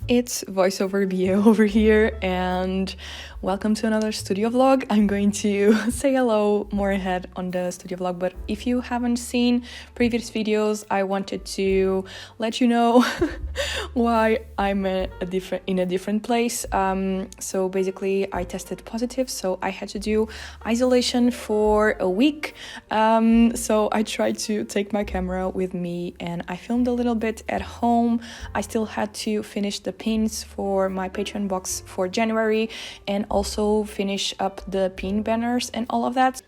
It's voiceover BA over here, and welcome to another studio vlog. I'm going to say hello more ahead on the studio vlog, but if you haven't seen previous videos, I wanted to let you know why I'm in a different place. So basically I tested positive, so I had to do isolation for a week. So I tried to take my camera with me and I filmed a little bit at home. I still had to finish the pins for my Patreon box for January and also finish up the pin banners and all of that.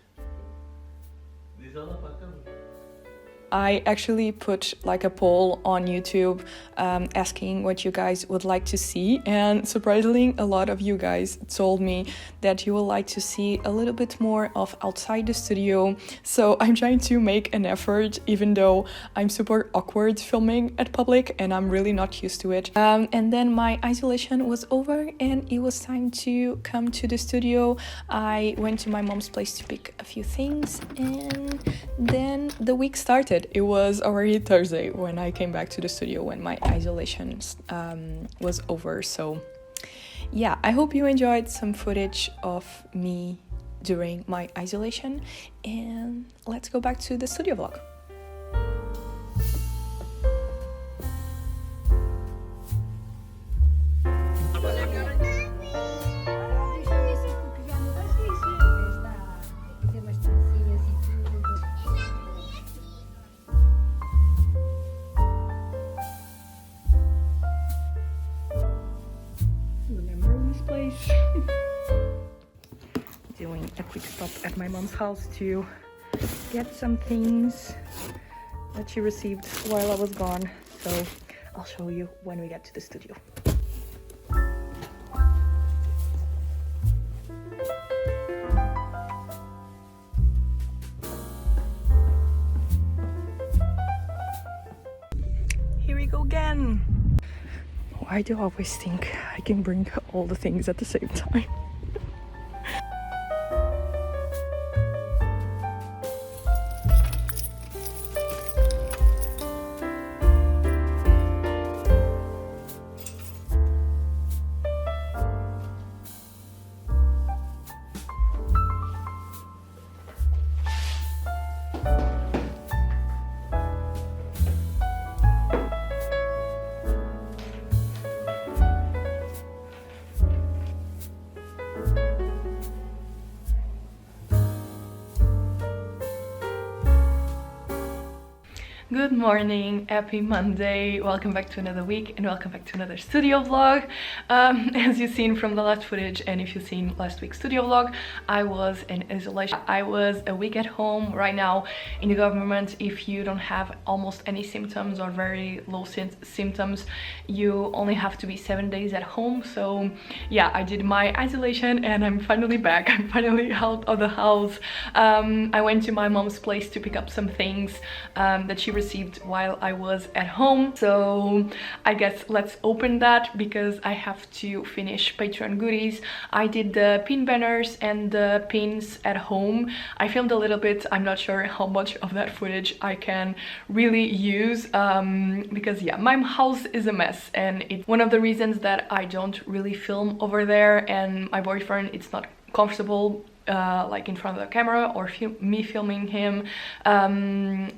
I actually put like a poll on YouTube asking what you guys would like to see, and surprisingly a lot of you guys told me that you would like to see a little bit more of outside the studio. So I'm trying to make an effort, even though I'm super awkward filming at public and I'm really not used to it. And then my isolation was over and it was time to come to the studio. I went to my mom's place to pick a few things and then the week started. It was already Thursday when I came back to the studio when my isolation was over. So yeah, I hope you enjoyed some footage of me during my isolation, and let's go back to the studio vlog. Doing a quick stop at my mom's house to get some things that she received while I was gone, so I'll show you when we get to the studio. Here we go again. Why do I always think I can bring all the things at the same time? Good morning, happy Monday, welcome back to another week and welcome back to another studio vlog. As you've seen from the last footage, and if you've seen last week's studio vlog, I was in isolation. I was a week at home. Right now in the government, if you don't have almost any symptoms or very low symptoms, you only have to be 7 days at home. So yeah, I did my isolation and I'm finally back. I'm finally out of the house. I went to my mom's place to pick up some things that she received while I was at home. So I guess let's open that because I have to finish Patreon goodies. I did the pin banners and the pins at home. I filmed a little bit. I'm not sure how much of that footage I can really use because yeah, my house is a mess and it's one of the reasons that I don't really film over there, and my boyfriend, it's not comfortable like in front of the camera or me filming him,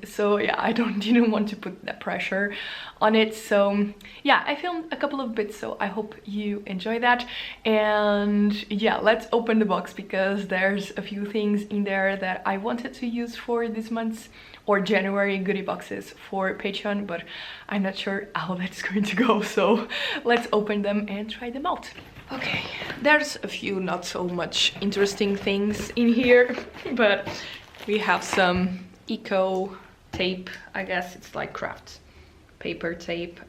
so yeah, I didn't want to put that pressure on it. So yeah, I filmed a couple of bits, so I hope you enjoy that. And yeah, let's open the box because there's a few things in there that I wanted to use for this month's or January goodie boxes for Patreon, but I'm not sure how that's going to go, so let's open them and try them out. Okay, there's a few not so much interesting things in here, but we have some eco tape. I guess it's like craft paper tape.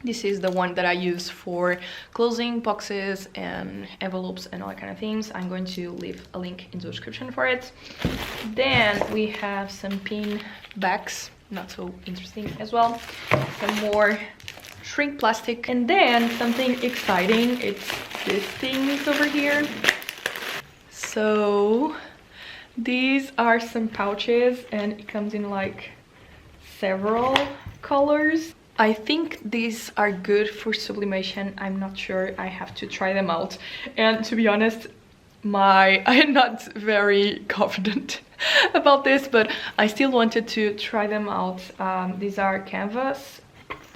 This is the one that I use for closing boxes and envelopes and all that kind of things. I'm going to leave a link in the description for it. Then we have some pin bags, not so interesting as well. Some more shrink plastic, and then something exciting, it's this things over here. So these are some pouches and it comes in like several colors. I think these are good for sublimation. I'm not sure, I have to try them out. And to be honest, I'm not very confident about this, but I still wanted to try them out. These are canvas,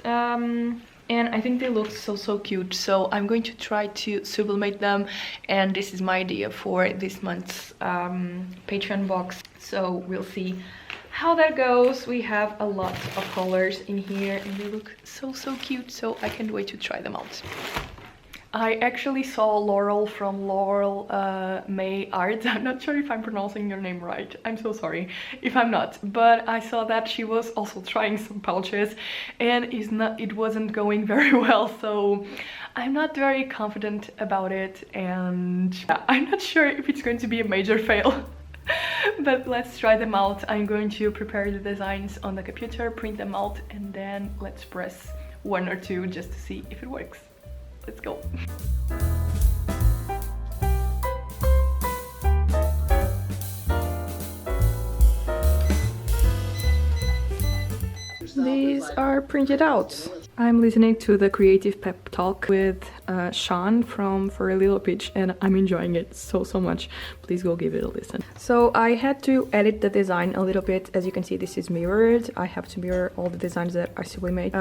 and I think they look so cute, so I'm going to try to sublimate them, and this is my idea for this month's Patreon box, so we'll see how that goes. We have a lot of colors in here and they look so cute, so I can't wait to try them out. I actually saw Laurel from Laurel May Art. I'm not sure if I'm pronouncing your name right. I'm so sorry if I'm not, but I saw that she was also trying some pouches and it wasn't going very well, so I'm not very confident about it, and I'm not sure if it's going to be a major fail. But let's try them out. I'm going to prepare the designs on the computer, print them out, and then let's press one or two just to see if it works. Let's go. These are printed out. I'm listening to the creative pep talk with Sean from For a Little Pitch, and I'm enjoying it so much. Please go give it a listen. So I had to edit the design a little bit. As you can see, this is mirrored. I have to mirror all the designs that I sublimate,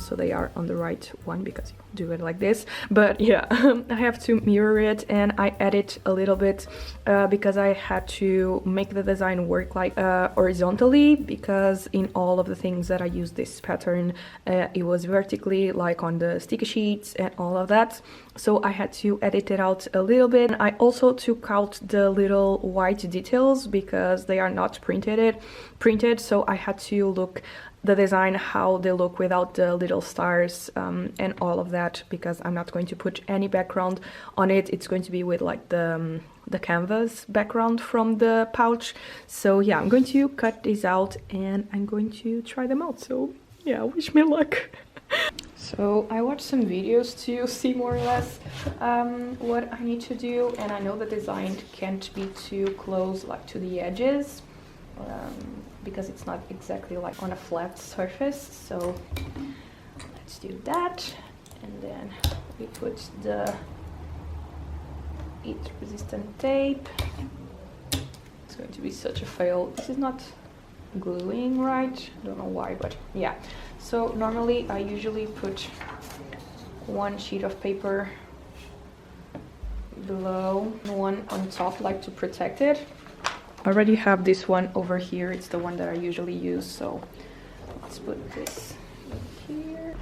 so they are on the right one because you do it like this. But yeah, I have to mirror it, and I edit a little bit because I had to make the design work like horizontally, because in all of the things that I use this pattern, it was vertically, like on the sticky sheets and all of that. So I had to edit it out a little bit. I also took out the little white details because they are not printed, so I had to look the design how they look without the little stars and all of that, because I'm not going to put any background on it. It's going to be with like the canvas background from the pouch. So yeah, I'm going to cut these out and I'm going to try them out. So yeah, wish me luck. So I watched some videos to see more or less what I need to do, and I know the design can't be too close like to the edges because it's not exactly like on a flat surface. So let's do that, and then we put the heat resistant tape. It's going to be such a fail. This is not gluing right, I don't know why, but yeah. So normally I usually put one sheet of paper below, one on top, like to protect it. I already have this one over here, it's the one that I usually use, so let's put this here.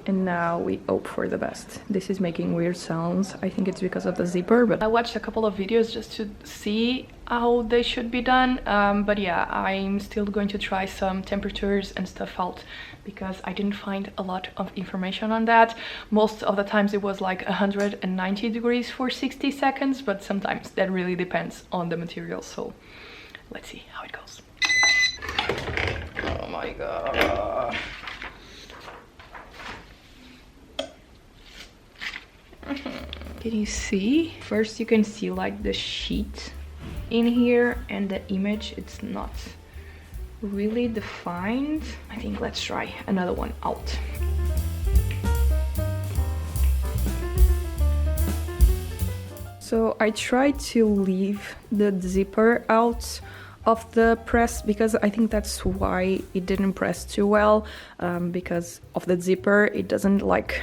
And now we hope for the best. This is making weird sounds. I think it's because of the zipper, but I watched a couple of videos just to see how they should be done. But yeah, I'm still going to try some temperatures and stuff out because I didn't find a lot of information on that. Most of the times it was like 190 degrees for 60 seconds, but sometimes that really depends on the material. So let's see how it goes. Oh my god. Can you see? First you can see like the sheet in here, and the image, it's not really defined. I think let's try another one out. So I tried to leave the zipper out of the press because I think that's why it didn't press too well, because of the zipper. It doesn't like,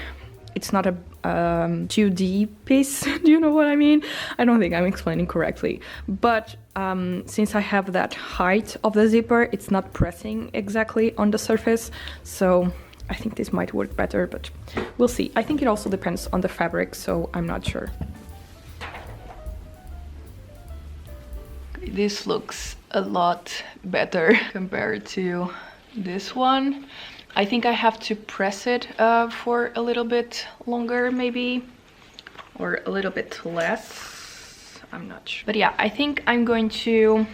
it's not a 2D piece. Do you know what I mean? I don't think I'm explaining correctly, but since I have that height of the zipper, it's not pressing exactly on the surface, so I think this might work better, but we'll see. I think it also depends on the fabric, so I'm not sure. This looks a lot better compared to this one. I think I have to press it for a little bit longer maybe, or a little bit less, I'm not sure. But yeah, I think I'm going to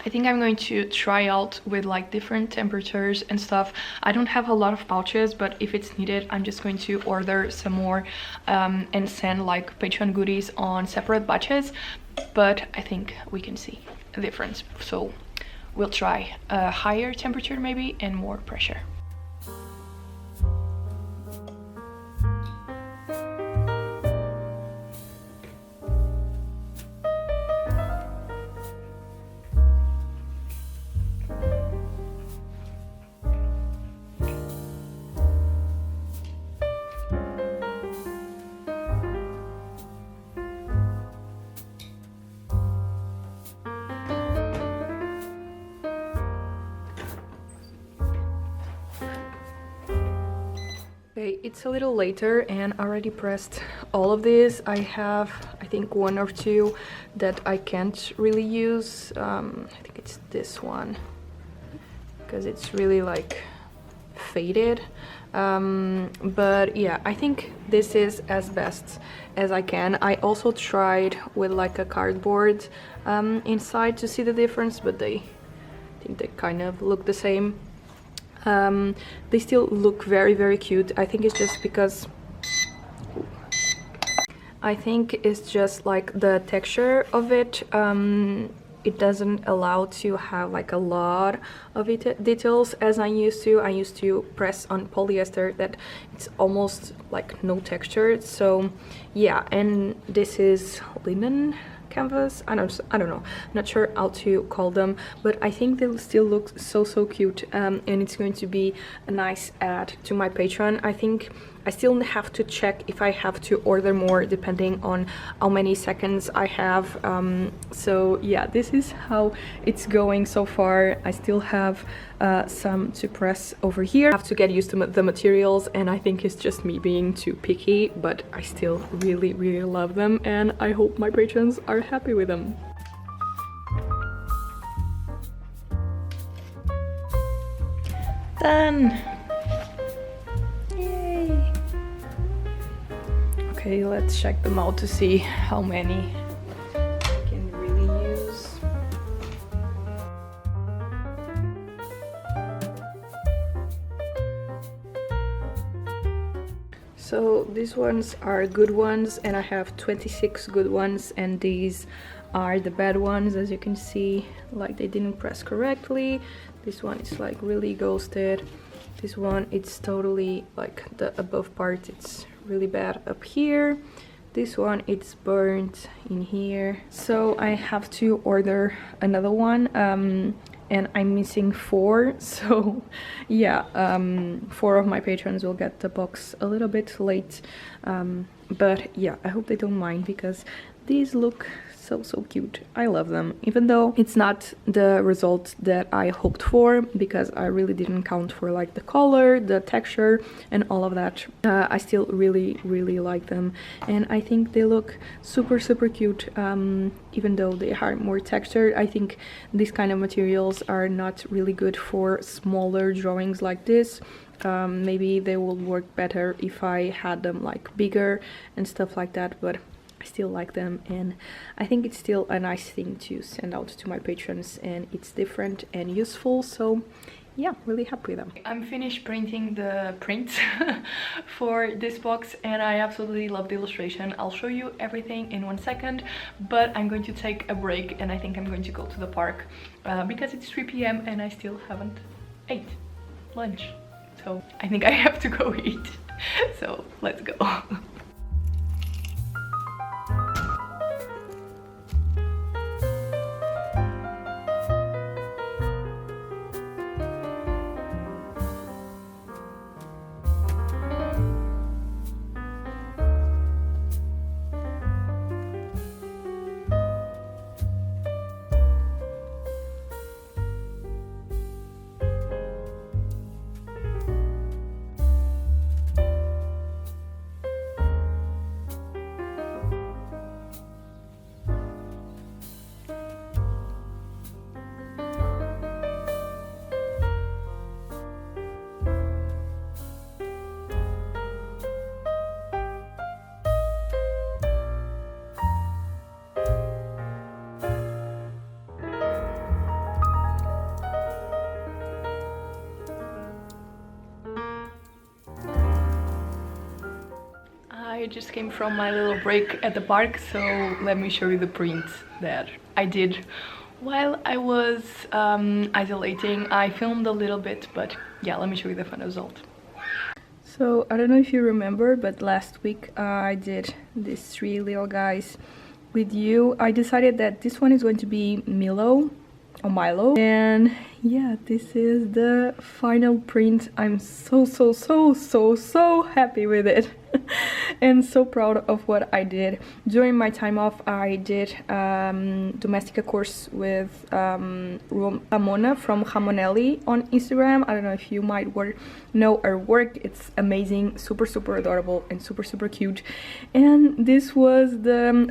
I think I'm going to try out with like different temperatures and stuff. I don't have a lot of pouches, but if it's needed, I'm just going to order some more and send like Patreon goodies on separate batches. But I think we can see a difference. So we'll try a higher temperature maybe and more pressure. Okay, it's a little later and I already pressed all of these. I have, I think, one or two that I can't really use. I think it's this one because it's really like faded. But yeah, I think this is as best as I can. I also tried with like a cardboard inside to see the difference, but I think they kind of look the same. They still look very, very cute. I think it's just because I think it's just like the texture of it. It doesn't allow to have like a lot of details as I used to. I used to press on polyester that it's almost like no texture. So yeah, and this is linen canvas. I don't know, I'm not sure how to call them, but I think they'll still look so cute, and it's going to be a nice add to my Patreon. I think I still have to check if I have to order more depending on how many seconds I have. So yeah, this is how it's going so far. I still have some to press over here. I have to get used to the materials, and I think it's just me being too picky, but I still really love them, and I hope my patrons are happy with them. Done! Yay! Okay, let's check them out to see how many I can really use. So these ones are good ones, and I have 26 good ones, and these are the bad ones. As you can see, like they didn't press correctly. This one is like really ghosted. This one, it's totally like the above part, it's really bad up here. This one, it's burnt in here. So I have to order another one, and I'm missing 4. So yeah, 4 of my patrons will get the box a little bit late. But yeah, I hope they don't mind, because these look so cute. I love them, even though it's not the result that I hoped for, because I really didn't count for like the color, the texture and all of that. I still really like them, and I think they look super cute, even though they are more textured. I think these kind of materials are not really good for smaller drawings like this. Maybe they will work better if I had them like bigger and stuff like that, but I still like them, and I think it's still a nice thing to send out to my patrons, and it's different and useful. So yeah, really happy with them. I'm finished printing the print for this box, and I absolutely love the illustration. I'll show you everything in 1 second, but I'm going to take a break, and I think I'm going to go to the park because it's 3 p.m. and I still haven't ate lunch. So I think I have to go eat. So let's go. I just came from my little break at the park, so let me show you the print that I did while I was isolating. I filmed a little bit, but yeah, let me show you the final result. So I don't know if you remember, but last week I did these 3 little guys with you. I decided that this one is going to be Milo, and yeah, this is the final print. I'm so happy with it and so proud of what I did. During my time off, I did Domestica course with Ramona from Ramonelli on Instagram. I don't know if you might know her work. It's amazing, super adorable and super cute. And this was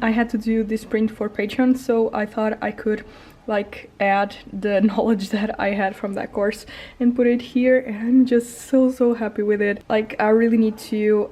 I had to do this print for Patreon, so I thought I could like add the knowledge that I had from that course and put it here, and I'm just so happy with it. Like, I really need to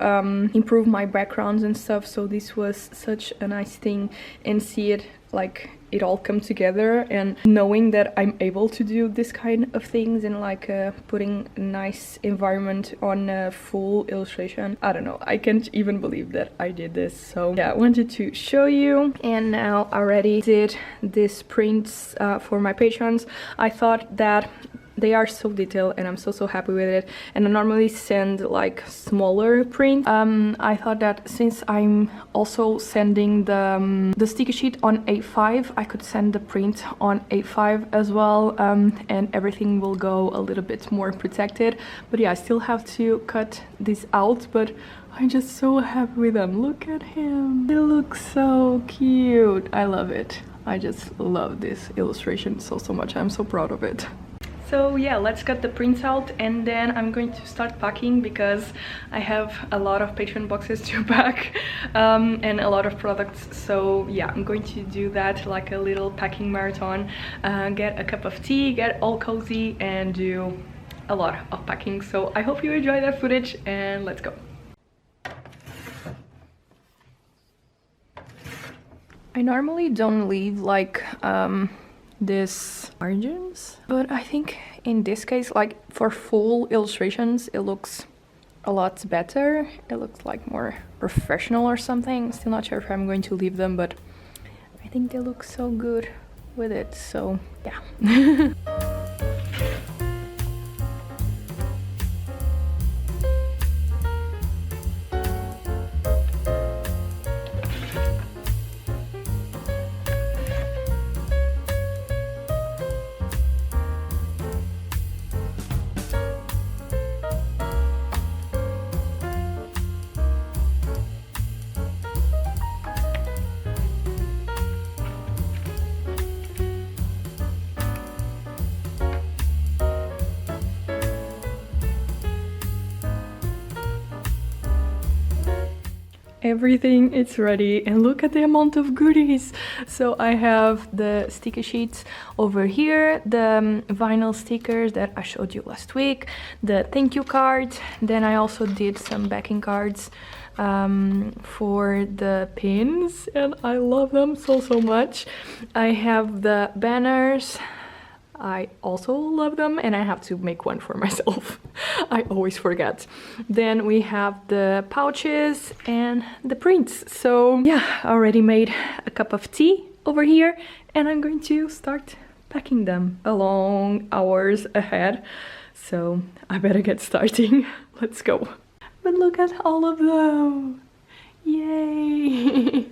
improve my backgrounds and stuff, so this was such a nice thing, and see it like it all come together, and knowing that I'm able to do this kind of things, and like putting a nice environment on a full illustration. I don't know, I can't even believe that I did this. So yeah, I wanted to show you. And now I already did these prints for my patrons. I thought that they are so detailed, and I'm so happy with it. And I normally send like smaller prints. I thought that since I'm also sending the sticky sheet on A5, I could send the print on A5 as well, and everything will go a little bit more protected. But yeah, I still have to cut this out, but I'm just so happy with them. Look at him, he looks so cute. I love it. I just love this illustration so much. I'm so proud of it. So yeah, let's cut the prints out, and then I'm going to start packing, because I have a lot of Patreon boxes to pack and a lot of products. So yeah, I'm going to do that, like a little packing marathon, get a cup of tea, get all cozy, and do a lot of packing. So I hope you enjoy that footage, and let's go. I normally don't leave like this margins, but I think in this case, like for full illustrations, it looks a lot better. It looks like more professional or something. Still not sure if I'm going to leave them, but I think they look so good with it. So yeah. Everything is ready, and look at the amount of goodies. So I have the sticky sheets over here, the vinyl stickers that I showed you last week, the thank you card. Then I also did some backing cards for the pins, and I love them so much. I have the banners. I also love them, and I have to make one for myself. I always forget. Then we have the pouches and the prints. So yeah, I already made a cup of tea over here, and I'm going to start packing them a long hours ahead. So I better get starting. Let's go. But look at all of them. Yay!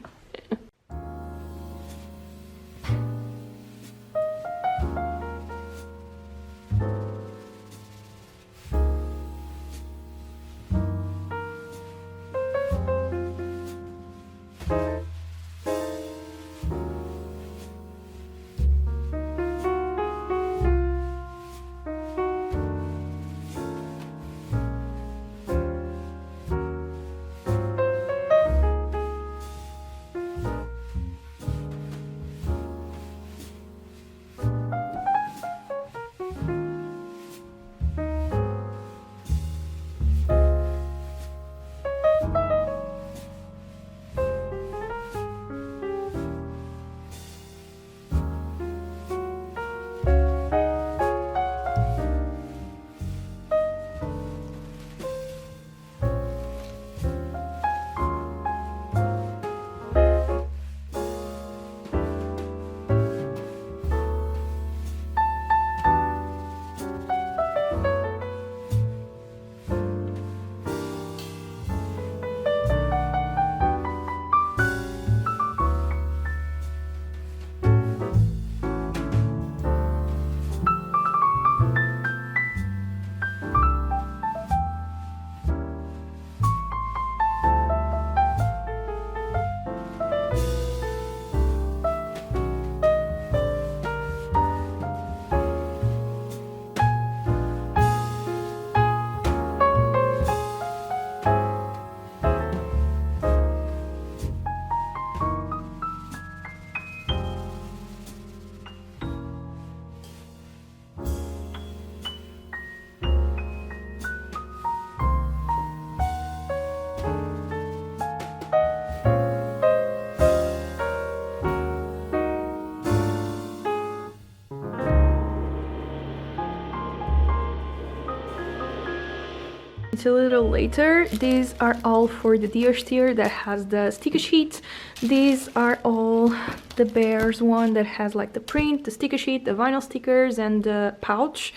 It's a little later. These are all for the Illustrator that has the sticker sheet. These are all the Bears one that has like the print, the sticker sheet, the vinyl stickers, and the pouch.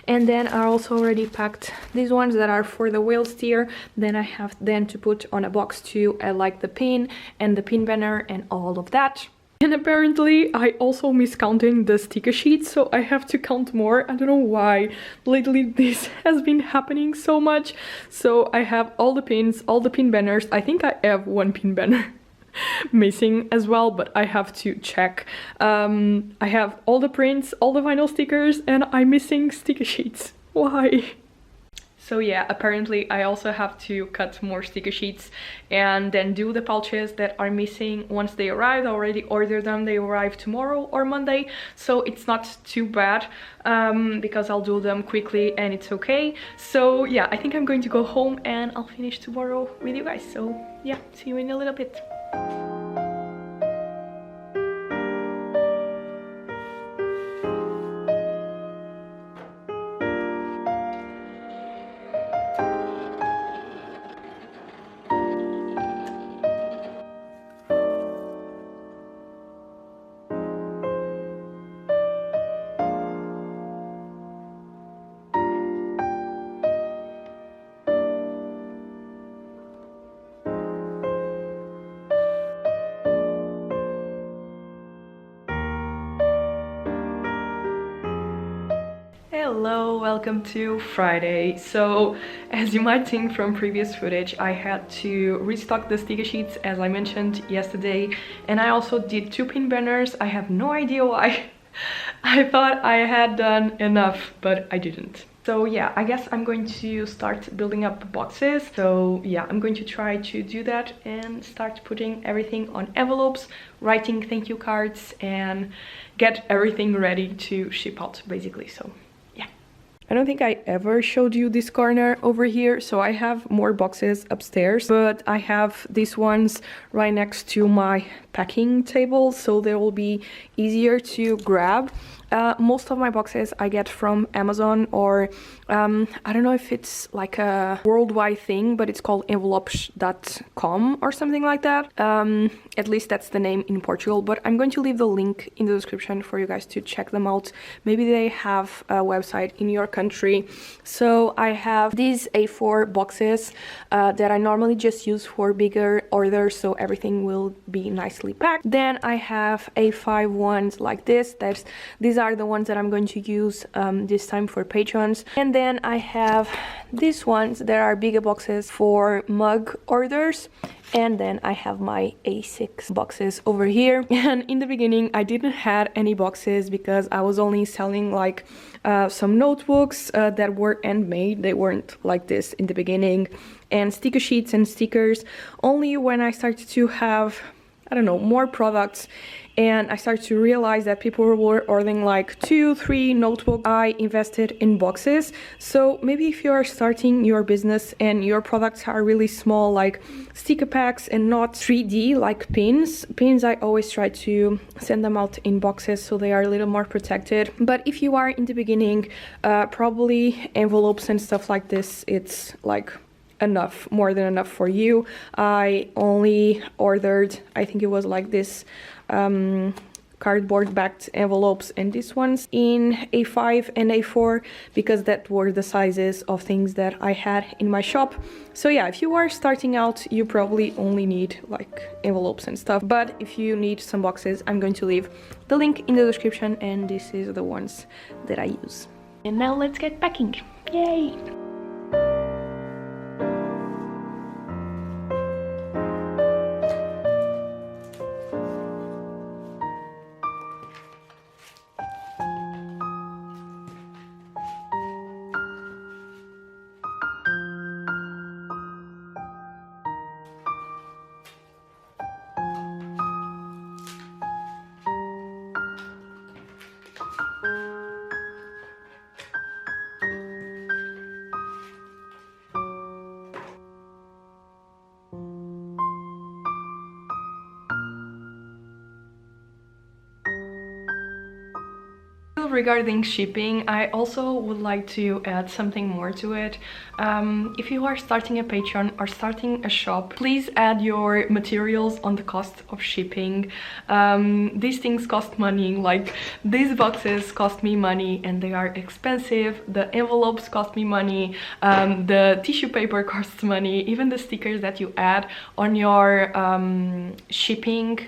And then I also already packed these ones that are for the whale steer. Then I have then to put on a box to like the pin and the pin banner and all of that. And apparently I also miscounted the sticker sheets, so I have to count more. I don't know why. Lately this has been happening so much. So I have all the pins, all the pin banners. I think I have one pin banner missing as well, but I have to check. I have all the prints, all the vinyl stickers, and I'm missing sticker sheets. Why? So yeah, apparently I also have to cut more sticker sheets and then do the pouches that are missing once they arrive. I already ordered them. They arrive tomorrow or Monday, so it's not too bad because I'll do them quickly and it's okay. So yeah, I think I'm going to go home and I'll finish tomorrow with you guys. So yeah, see you in a little bit. Hello, welcome to Friday. So as you might think from previous footage, I had to restock the sticker sheets as I mentioned yesterday, and I also did 2 pin banners. I have no idea why. I thought I had done enough, but I didn't. So yeah, I guess I'm going to start building up boxes. So yeah, I'm going to try to do that and start putting everything on envelopes, writing thank you cards, and get everything ready to ship out basically. So I don't think I ever showed you this corner over here. So I have more boxes upstairs, but I have these ones right next to my packing table, so they will be easier to grab. Most of my boxes I get from Amazon, or I don't know if it's like a worldwide thing, but it's called envelopes.com or something like that. At least that's the name in Portugal, but I'm going to leave the link in the description for you guys to check them out. Maybe they have a website in your country. So I have these A4 boxes that I normally just use for bigger orders, so everything will be nicely packed. Then I have A5 ones like this. These are the ones that I'm going to use this time for patrons. And then I have these ones that are bigger boxes for mug orders. And then I have my A6 boxes over here. And in the beginning I didn't have any boxes because I was only selling like some notebooks that were handmade. They weren't like this in the beginning, and sticker sheets and stickers. Only when I started to have, I don't know, more products, and I started to realize that people were ordering like 2-3 notebooks, I invested in boxes. So maybe if you are starting your business and your products are really small, like sticker packs and not 3D like pins, I always try to send them out in boxes so they are a little more protected. But if you are in the beginning, probably envelopes and stuff like this, it's like enough, more than enough for you. I only ordered, I think it was like this cardboard backed envelopes and these ones in A5 and A4 because that were the sizes of things that I had in my shop. So yeah, if you are starting out, you probably only need like envelopes and stuff, but if you need some boxes, I'm going to leave the link in the description, and this is the ones that I use. And now let's get packing. Yay! regarding shipping, I also would like to add something more to it. If you are starting a Patreon or starting a shop, please add your materials on the cost of shipping. These things cost money, like these boxes cost me money and they are expensive, the envelopes cost me money, the tissue paper costs money, even the stickers that you add on your shipping,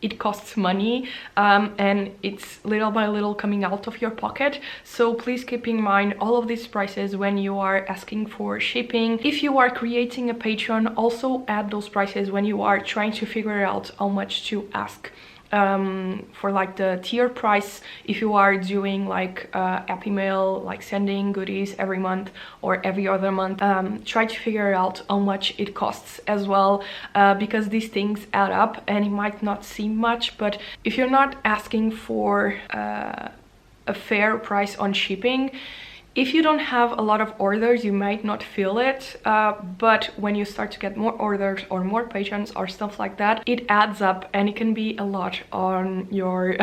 it costs money, and it's little by little coming out of your pocket. So please keep in mind all of these prices when you are asking for shipping. If you are creating a Patreon, also add those prices when you are trying to figure out how much to ask. For like the tier price, if you are doing like Happy Mail, like sending goodies every month or every other month, try to figure out how much it costs as well, because these things add up and it might not seem much, but if you're not asking for a fair price on shipping, if you don't have a lot of orders, you might not feel it, but when you start to get more orders or more patrons or stuff like that, it adds up and it can be a lot on your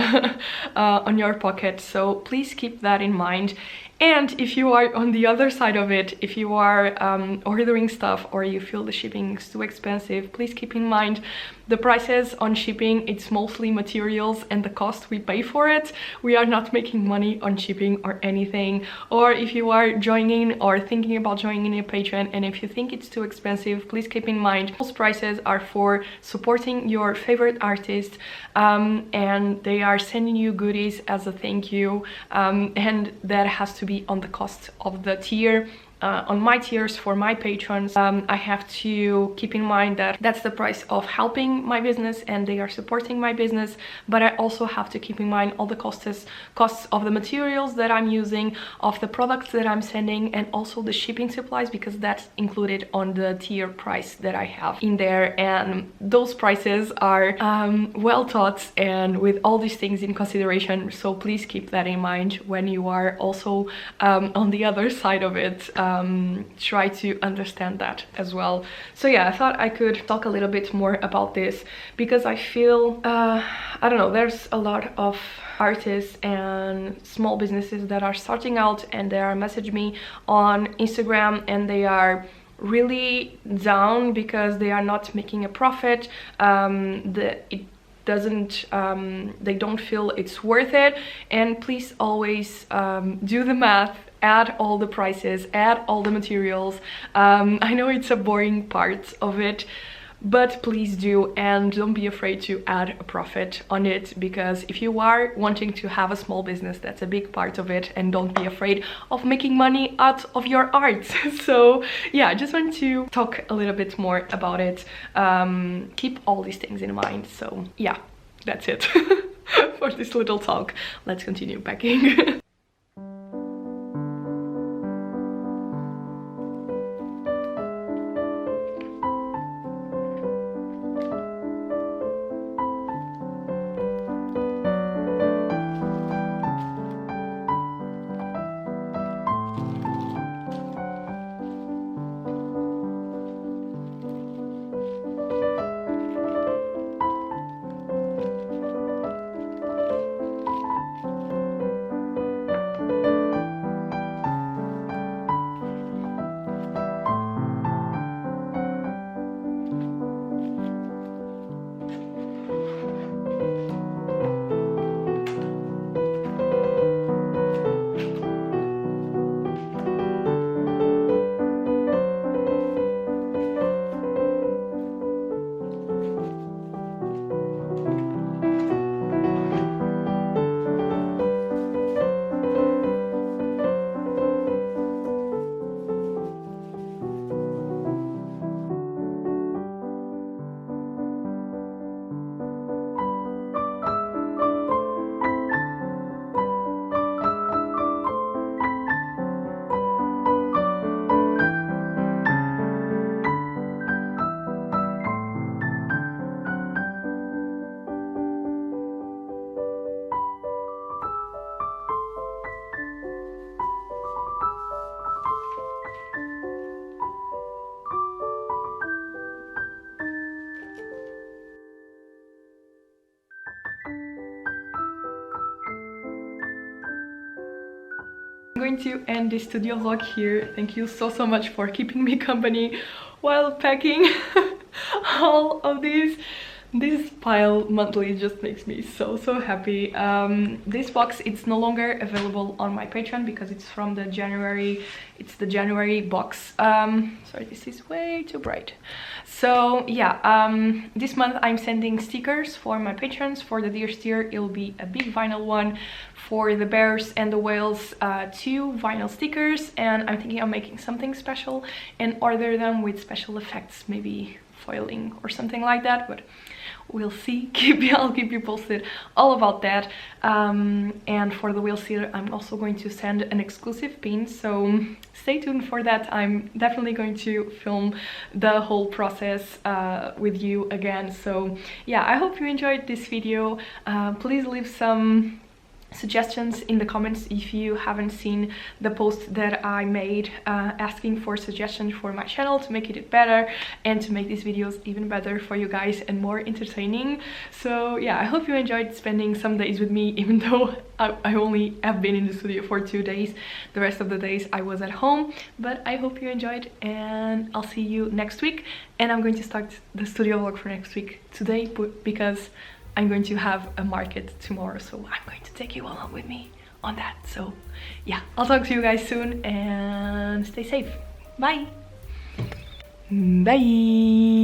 on your pocket. So please keep that in mind. And if you are on the other side of it, if you are ordering stuff or you feel the shipping is too expensive, please keep in mind the prices on shipping, it's mostly materials and the cost we pay for it. We are not making money on shipping or anything. Or if you are joining or thinking about joining a Patreon and if you think it's too expensive, please keep in mind those prices are for supporting your favorite artist, and they are sending you goodies as a thank you, and that has to be on the cost of the tier. On my tiers for my patrons, I have to keep in mind that that's the price of helping my business and they are supporting my business, but I also have to keep in mind all the costs of the materials that I'm using, of the products that I'm sending, and also the shipping supplies, because that's included on the tier price that I have in there. And those prices are well thought and with all these things in consideration, so please keep that in mind when you are also on the other side of it. Try to understand that as well. So yeah, I thought I could talk a little bit more about this because I feel I don't know, there's a lot of artists and small businesses that are starting out and they are messaging me on Instagram and they are really down because they are not making a profit. They don't feel it's worth it. And please always do the math, add all the prices, add all the materials. I know it's a boring part of it, but please do, and don't be afraid to add a profit on it, because if you are wanting to have a small business, that's a big part of it, and don't be afraid of making money out of your art. So yeah, I just want to talk a little bit more about it. Keep all these things in mind. So yeah, that's it for this little talk. Let's continue packing. going to end this studio vlog here. Thank you so much for keeping me company while packing all of these. This pile monthly just makes me so happy. This box, it's no longer available on my Patreon because it's from the January, it's the January box. Sorry, this is way too bright. So yeah, this month I'm sending stickers for my patrons. For the deer steer, it'll be a big vinyl one. For the bears and the whales, 2 vinyl stickers, and I'm thinking of making something special and order them with special effects, maybe foiling or something like that, but we'll see. I'll keep you posted all about that. And for the whale sealer, I'm also going to send an exclusive pin, so stay tuned for that. I'm definitely going to film the whole process with you again. So yeah, I hope you enjoyed this video. Please leave some suggestions in the comments if you haven't seen the post that I made asking for suggestions for my channel to make it better and to make these videos even better for you guys and more entertaining. So yeah, I hope you enjoyed spending some days with me, even though I only have been in the studio for 2 days. The rest of the days I was at home, but I hope you enjoyed, and I'll see you next week. And I'm going to start the studio vlog for next week today because I'm going to have a market tomorrow, so I'm going to take you along with me on that. So yeah, I'll talk to you guys soon and stay safe. Bye. Bye.